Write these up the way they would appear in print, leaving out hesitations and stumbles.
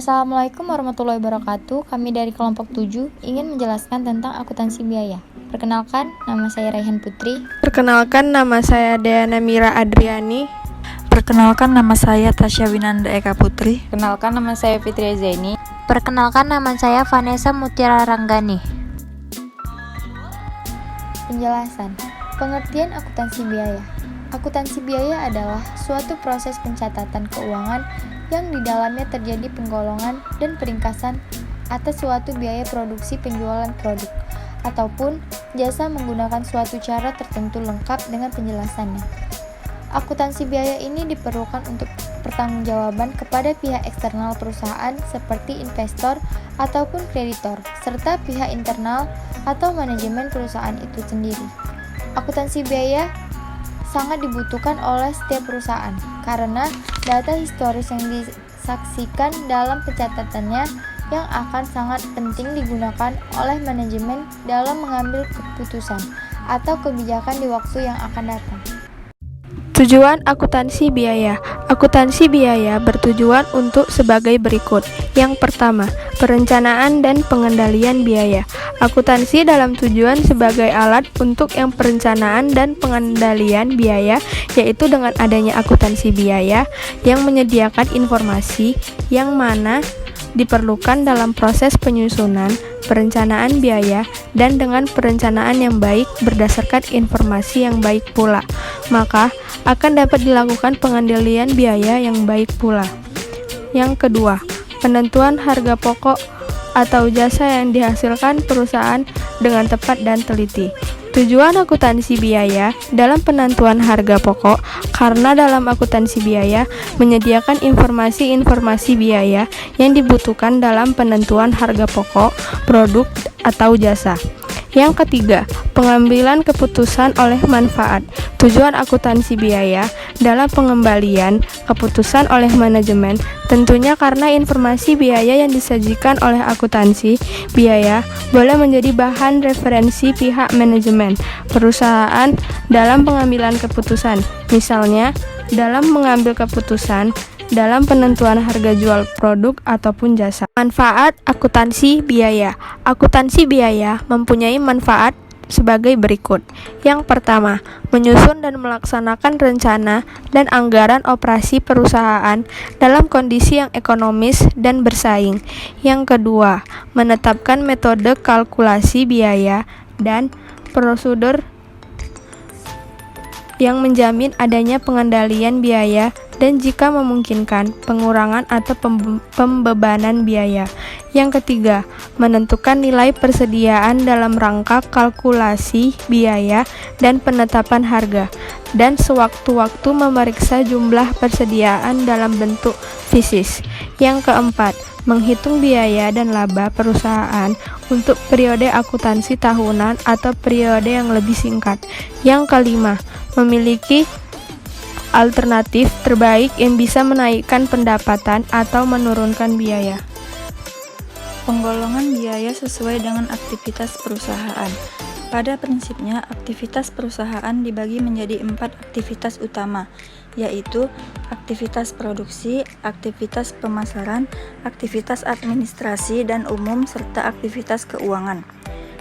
Assalamualaikum warahmatullahi wabarakatuh. Kami dari kelompok 7 ingin menjelaskan tentang akuntansi biaya. Perkenalkan, nama saya Raihan Putri. Perkenalkan, nama saya Deana Mira Adriani. Perkenalkan, nama saya Tasya Winanda Eka Putri. Perkenalkan, nama saya Fitri Zaini. Perkenalkan, nama saya Vanessa Mutiara Ranggani. Penjelasan. Pengertian akuntansi biaya. Akuntansi biaya adalah suatu proses pencatatan keuangan yang di dalamnya terjadi penggolongan dan peringkasan atas suatu biaya produksi penjualan produk ataupun jasa menggunakan suatu cara tertentu lengkap dengan penjelasannya. Akuntansi biaya ini diperlukan untuk pertanggungjawaban kepada pihak eksternal perusahaan seperti investor ataupun kreditor, serta pihak internal atau manajemen perusahaan itu sendiri. Akuntansi biaya sangat dibutuhkan oleh setiap perusahaan karena data historis yang disaksikan dalam pencatatannya yang akan sangat penting digunakan oleh manajemen dalam mengambil keputusan atau kebijakan di waktu yang akan datang. Tujuan akuntansi biaya. Akuntansi biaya bertujuan untuk sebagai berikut. Yang pertama, perencanaan dan pengendalian biaya. Akuntansi dalam tujuan sebagai alat untuk yang perencanaan dan pengendalian biaya, yaitu dengan adanya akuntansi biaya yang menyediakan informasi yang mana diperlukan dalam proses penyusunan, perencanaan biaya, dan dengan perencanaan yang baik berdasarkan informasi yang baik pula, maka akan dapat dilakukan pengendalian biaya yang baik pula. Yang kedua, penentuan harga pokok atau jasa yang dihasilkan perusahaan dengan tepat dan teliti. Tujuan akuntansi biaya dalam penentuan harga pokok karena dalam akuntansi biaya menyediakan informasi-informasi biaya yang dibutuhkan dalam penentuan harga pokok, produk, atau jasa. Yang ketiga, pengambilan keputusan oleh manfaat. Tujuan akuntansi biaya dalam pengembalian keputusan oleh manajemen tentunya karena informasi biaya yang disajikan oleh akuntansi biaya boleh menjadi bahan referensi pihak manajemen perusahaan dalam pengambilan keputusan. Misalnya, dalam mengambil keputusan dalam penentuan harga jual produk ataupun jasa. Manfaat akuntansi biaya. Akuntansi biaya mempunyai manfaat sebagai berikut. Yang pertama, menyusun dan melaksanakan rencana dan anggaran operasi perusahaan dalam kondisi yang ekonomis dan bersaing. Yang kedua, menetapkan metode kalkulasi biaya dan prosedur yang menjamin adanya pengendalian biaya dan jika memungkinkan pengurangan atau pembebanan biaya. Yang ketiga, menentukan nilai persediaan dalam rangka kalkulasi biaya dan penetapan harga, dan sewaktu-waktu memeriksa jumlah persediaan dalam bentuk fisis. Yang keempat, menghitung biaya dan laba perusahaan untuk periode akuntansi tahunan atau periode yang lebih singkat. Yang kelima, memiliki alternatif terbaik yang bisa menaikkan pendapatan atau menurunkan biaya. Penggolongan biaya sesuai dengan aktivitas perusahaan. Pada prinsipnya, aktivitas perusahaan dibagi menjadi 4 aktivitas utama, yaitu aktivitas produksi, aktivitas pemasaran, aktivitas administrasi dan umum, serta aktivitas keuangan.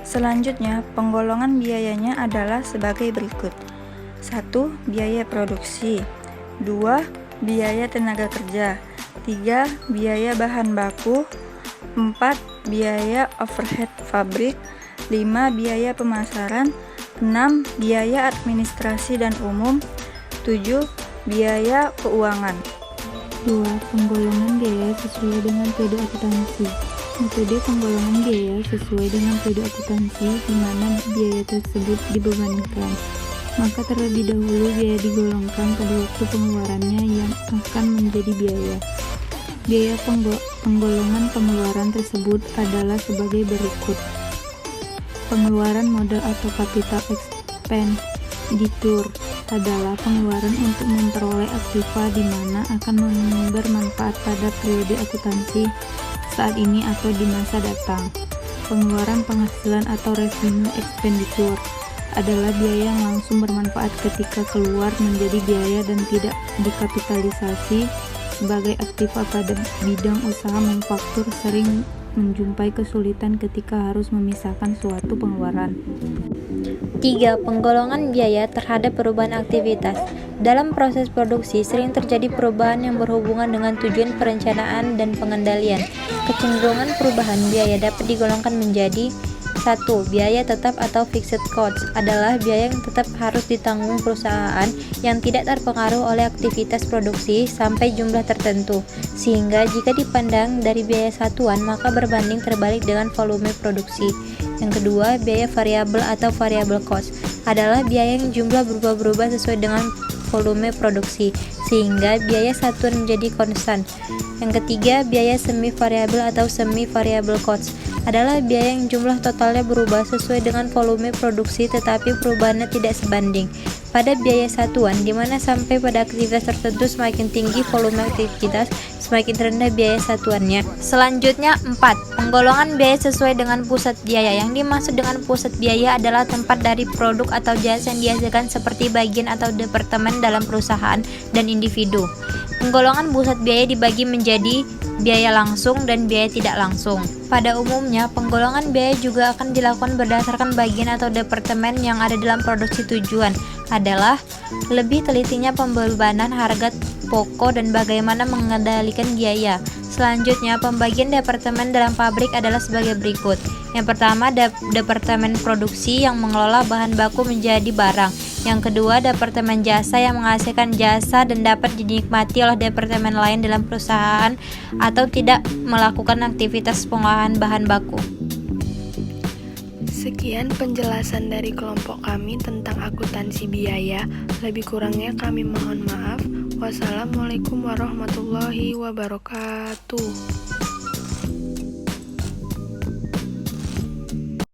Selanjutnya, penggolongan biayanya adalah sebagai berikut. 1. Biaya produksi. 2. Biaya tenaga kerja. 3. Biaya bahan baku. 4. Biaya overhead pabrik. 5. Biaya pemasaran. 6. Biaya administrasi dan umum. 7. Biaya keuangan. 2. Penggolongan biaya sesuai dengan kode akuntansi. Metode penggolongan biaya sesuai dengan kode akuntansi di mana biaya tersebut dibebankan. Maka terlebih dahulu biaya digolongkan pada waktu pengeluarannya yang akan menjadi biaya. Biaya penggolongan pengeluaran tersebut adalah sebagai berikut. Pengeluaran modal atau capital expenditure adalah pengeluaran untuk memperoleh aktiva di mana akan bermanfaat pada periode akuntansi saat ini atau di masa datang. Pengeluaran penghasilan atau revenue expenditure adalah biaya yang langsung bermanfaat ketika keluar menjadi biaya dan tidak dikapitalisasi sebagai aktiva pada bidang usaha manufaktur sering menjumpai kesulitan ketika harus memisahkan suatu pengeluaran. 3. Penggolongan biaya terhadap perubahan aktivitas. Dalam proses produksi sering terjadi perubahan yang berhubungan dengan tujuan perencanaan dan pengendalian. Kecenderungan perubahan biaya dapat digolongkan menjadi 1. Biaya tetap atau fixed costs adalah biaya yang tetap harus ditanggung perusahaan yang tidak terpengaruh oleh aktivitas produksi sampai jumlah tertentu, sehingga jika dipandang dari biaya satuan maka berbanding terbalik dengan volume produksi. Yang kedua, biaya variabel atau variable cost adalah biaya yang jumlah berubah-berubah sesuai dengan volume produksi, sehingga biaya satuan menjadi konstan. Yang ketiga, biaya semi variabel atau semi variable cost adalah biaya yang jumlah totalnya berubah sesuai dengan volume produksi tetapi perubahannya tidak sebanding pada biaya satuan, di mana sampai pada aktivitas tertentu semakin tinggi volume aktivitas, semakin rendah biaya satuannya. Selanjutnya 4. Penggolongan biaya sesuai dengan pusat biaya. Yang dimaksud dengan pusat biaya adalah tempat dari produk atau jasa yang dihasilkan seperti bagian atau departemen dalam perusahaan dan individu. Penggolongan pusat biaya dibagi menjadi biaya langsung dan biaya tidak langsung. Pada umumnya, penggolongan biaya juga akan dilakukan berdasarkan bagian atau departemen yang ada dalam produksi. Tujuan adalah lebih telitinya pembebanan harga pokok dan bagaimana mengendalikan biaya. Selanjutnya, pembagian departemen dalam pabrik adalah sebagai berikut. Yang pertama, departemen produksi yang mengelola bahan baku menjadi barang. Yang kedua, departemen jasa yang menghasilkan jasa dan dapat dinikmati oleh departemen lain dalam perusahaan atau tidak melakukan aktivitas pengolahan bahan baku. Sekian penjelasan dari kelompok kami tentang akuntansi biaya. Lebih kurangnya kami mohon maaf. Wassalamualaikum warahmatullahi wabarakatuh.